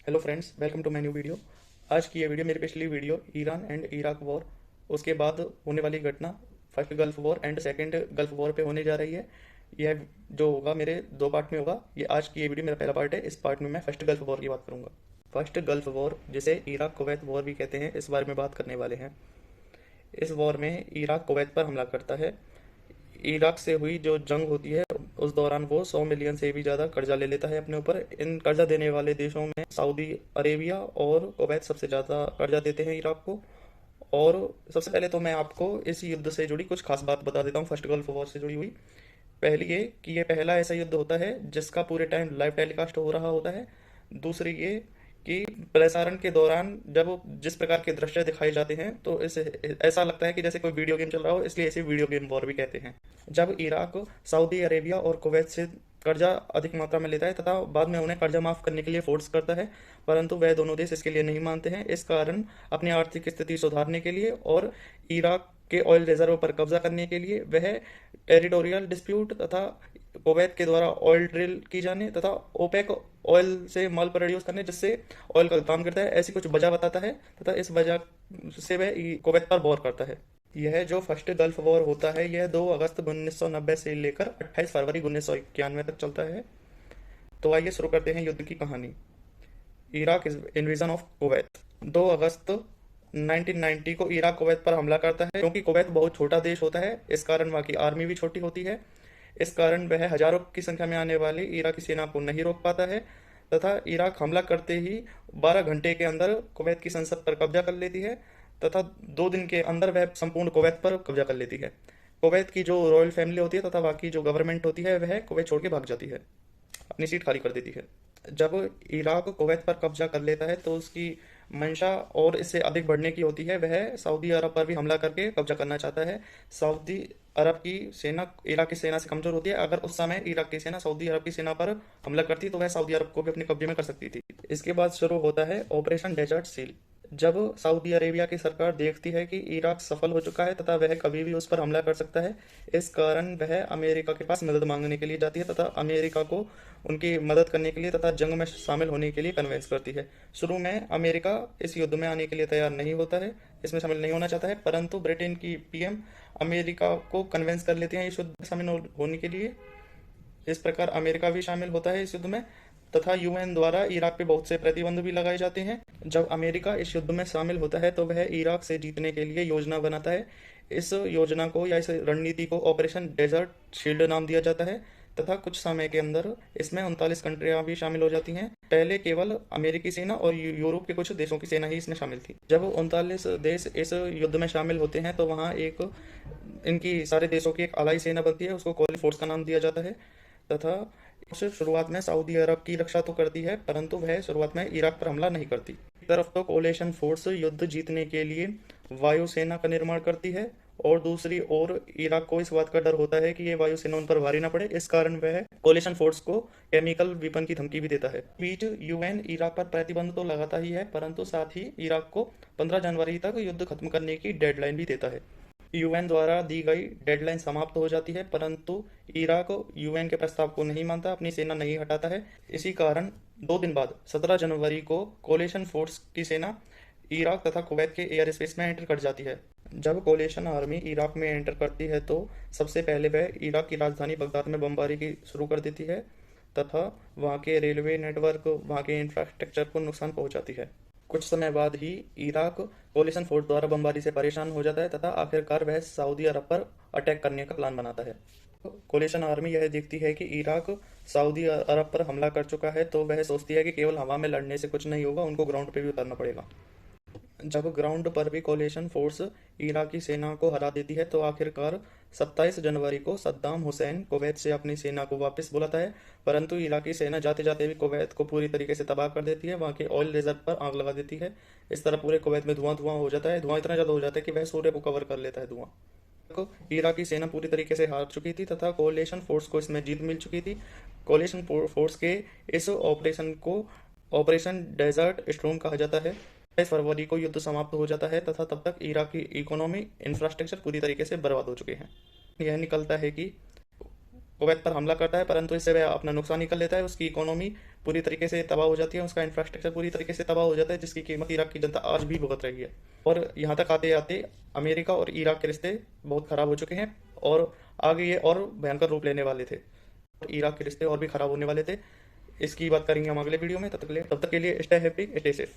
Hello friends, welcome to my new video. आज की ये वीडियो मेरी पिछली video Iran and Iraq war, उसके बाद होने वाली घटना first gulf war and second gulf war पे होने जा रही है। यह जो होगा मेरे दो पार्ट में होगा। ये आज की ये वीडियो मेरा पहला पार्ट है। इस पार्ट में मैं फर्स्ट गल्फ वॉर की बात करूंगा। फर्स्ट गल्फ वॉर, जिसे इराक कुवैत वॉर भी कहते हैं, इस बारे में बात करने वाले हैं। इस वॉर में इराक कुवैत पर हमला करता है। इराक से हुई जो जंग होती है उस दौरान वो 100 मिलियन से भी ज़्यादा कर्जा ले लेता है अपने ऊपर। इन कर्जा देने वाले देशों में सऊदी अरेबिया और कुवैत सबसे ज़्यादा कर्जा देते हैं इराक को। और सबसे पहले तो मैं आपको इस युद्ध से जुड़ी कुछ खास बात बता देता हूँ, फर्स्ट गल्फ वॉर से जुड़ी हुई। पहली ये कि ये पहला ऐसा युद्ध होता है जिसका पूरे टाइम लाइव टेलीकास्ट हो रहा होता है। दूसरी ये कि प्रसारण के दौरान जब जिस प्रकार के दृश्य दिखाए जाते हैं तो इस ऐसा लगता है कि जैसे कोई वीडियो गेम चल रहा हो, इसलिए इसे वीडियो गेम वॉर भी कहते हैं। जब इराक सऊदी अरेबिया और कुवैत से कर्जा अधिक मात्रा में लेता है तथा बाद में उन्हें कर्जा माफ करने के लिए फोर्स करता है, परंतु वह दोनों देश इसके लिए नहीं मानते हैं। इस कारण अपनी आर्थिक स्थिति सुधारने के लिए और इराक के ऑयल रिजर्व पर कब्जा करने के लिए वह टेरिटोरियल डिस्प्यूट तथा कुवैत के द्वारा ऑयल ड्रिल की जाने तथा ओपेक ऑयल से माल प्रोड्यूस करने जिससे ऑयल का काम करता है, ऐसी कुछ वजह बताता है तथा इस वजह से वह कुवैत पर वॉर करता है। यह जो फर्स्ट गल्फ वॉर होता है यह 2 अगस्त 1990 से लेकर 28 फरवरी 1991 तक चलता है। तो आइए शुरू करते हैं युद्ध की कहानी। Iraq invasion of Kuwait. 2 अगस्त 1990 को इराक कुवैत पर हमला करता है। क्योंकि कुवैत बहुत छोटा देश होता है, इस कारण वहाँ की आर्मी भी छोटी होती है। इस कारण वह हजारों की संख्या में आने वाली इराकी सेना को नहीं रोक पाता है तथा इराक हमला करते ही 12 घंटे के अंदर कुवैत की संसद पर कब्जा कर लेती है तथा 2 दिन के अंदर वह संपूर्ण कुवैत पर कब्जा कर लेती है। कुवैत की जो रॉयल फैमिली होती है तथा बाकी जो गवर्नमेंट होती है वह कुवैत छोड़ के भाग जाती है, अपनी सीट खाली कर देती है। जब इराक कुवैत पर कब्जा कर लेता है तो उसकी मंशा और इससे अधिक बढ़ने की होती है। वह सऊदी अरब पर भी हमला करके कब्जा करना चाहता है। सऊदी अरब की सेना इराक की सेना से कमजोर होती है। अगर उस समय इराक की सेना सऊदी अरब की सेना पर हमला करती तो वह सऊदी अरब को भी अपने कब्जे में कर सकती थी। इसके बाद शुरू होता है ऑपरेशन डेजर्ट सील। जब सऊदी अरेबिया की सरकार देखती है कि इराक सफल हो चुका है तथा वह कभी भी उस पर हमला कर सकता है, इस कारण वह अमेरिका के पास मदद मांगने के लिए जाती है तथा अमेरिका को उनकी मदद करने के लिए तथा जंग में शामिल होने के लिए कन्विंस करती है। शुरू में अमेरिका इस युद्ध में आने के लिए तैयार नहीं होता है, इसमें शामिल नहीं होना चाहता है, परंतु ब्रिटेन की पीएम अमेरिका को कन्विंस कर लेते हैं इस युद्ध में शामिल होने के लिए। इस प्रकार अमेरिका भी शामिल होता है इस युद्ध में तथा यूएन द्वारा इराक पे बहुत से प्रतिबंध भी लगाए जाते हैं। जब अमेरिका इस युद्ध में शामिल होता है तो वह इराक से जीतने के लिए योजना बनाता है। इस योजना को या इस रणनीति को ऑपरेशन डेजर्ट शील्ड नाम दिया जाता है तथा कुछ समय के अंदर इसमें 39 कंट्रियां भी शामिल हो जाती हैं। पहले केवल अमेरिकी सेना और यूरोप के कुछ देशों की सेना ही इसमें शामिल थी। जब 39 देश इस युद्ध में शामिल होते हैं तो वहाँ एक इनकी सारे देशों की एक अलाई सेना बनती है, उसको कोलिशन फोर्स का नाम दिया जाता है तथा उसे शुरुआत में सऊदी अरब की रक्षा तो करती है, परंतु वह शुरुआत में इराक पर हमला नहीं करती। एक तरफ तो कोलिशन फोर्स युद्ध जीतने के लिए वायुसेना का निर्माण करती है और दूसरी ओर इराक को इस बात का डर होता है कि ये वायुसेना उन पर भारी ना पड़े, इस कारण वह कोलिशन फोर्स को केमिकल वेपन की धमकी भी देता है। बीच यूएन इराक पर प्रतिबंध तो लगाता ही है, परंतु साथ ही इराक को 15 जनवरी तक युद्ध खत्म करने की डेडलाइन भी देता है। यूएन द्वारा दी गई डेडलाइन समाप्त हो जाती है, परंतु इराक यूएन के प्रस्ताव को नहीं मानता, अपनी सेना नहीं हटाता है। इसी कारण 2 दिन बाद 17 जनवरी को कोलिशन फोर्स की सेना इराक तथा कुवैत के एयर स्पेस में एंटर कर जाती है। जब कोलिशन आर्मी इराक में एंटर करती है तो सबसे पहले वह इराक की राजधानी बगदाद में बमबारी की शुरू कर देती है तथा वहाँ के रेलवे नेटवर्क, वहाँ के इंफ्रास्ट्रक्चर को नुकसान पहुँचाती है। कुछ समय बाद ही इराक कोलिशन फोर्स द्वारा बमबारी से परेशान हो जाता है तथा आखिरकार वह सऊदी अरब पर अटैक करने का प्लान बनाता है। कोलिशन आर्मी यह देखती है कि इराक सऊदी अरब पर हमला कर चुका है तो वह सोचती है कि केवल हवा में लड़ने से कुछ नहीं होगा, उनको ग्राउंड पे भी उतरना पड़ेगा। जब ग्राउंड पर भी कोलिशन फोर्स इराकी सेना को हरा देती है तो आखिरकार 27 जनवरी को सद्दाम हुसैन कुवैत से अपनी सेना को वापस बुलाता है, परंतु इराकी सेना जाते जाते भी कुवैत को पूरी तरीके से तबाह कर देती है, वहाँ के ऑयल रिजर्व पर आग लगा देती है। इस तरह पूरे कुवैत में धुआं धुआं हो जाता है। धुआं इतना ज़्यादा हो जाता है कि वह सूर्य को कवर कर लेता है धुआं। इराकी सेना पूरी तरीके से हार चुकी थी तथा कोलिशन फोर्स को इसमें जीत मिल चुकी थी। कोलिशन फोर्स के इस ऑपरेशन को ऑपरेशन डेजर्ट स्टॉर्म कहा जाता है। 22 फरवरी को युद्ध समाप्त हो जाता है तथा तब तक इराक की इकोनॉमी इंफ्रास्ट्रक्चर पूरी तरीके से बर्बाद हो चुके हैं। यह निकलता है कि कुवैत पर हमला करता है, परंतु इससे वह अपना नुकसान ही कर लेता है। उसकी इकोनॉमी पूरी तरीके से तबाह हो जाती है, उसका इंफ्रास्ट्रक्चर पूरी तरीके से तबाह हो जाता है, जिसकी कीमत इराक की जनता आज भी भुगत रही है। और यहाँ तक आते आते अमेरिका और इराक के रिश्ते बहुत ख़राब हो चुके हैं और आगे ये और भयंकर रूप लेने वाले थे, और इराक के रिश्ते और भी ख़राब होने वाले थे। इसकी बात करेंगे हम अगले वीडियो में। तब तक के लिए स्टे हैप्पी, स्टे सेफ।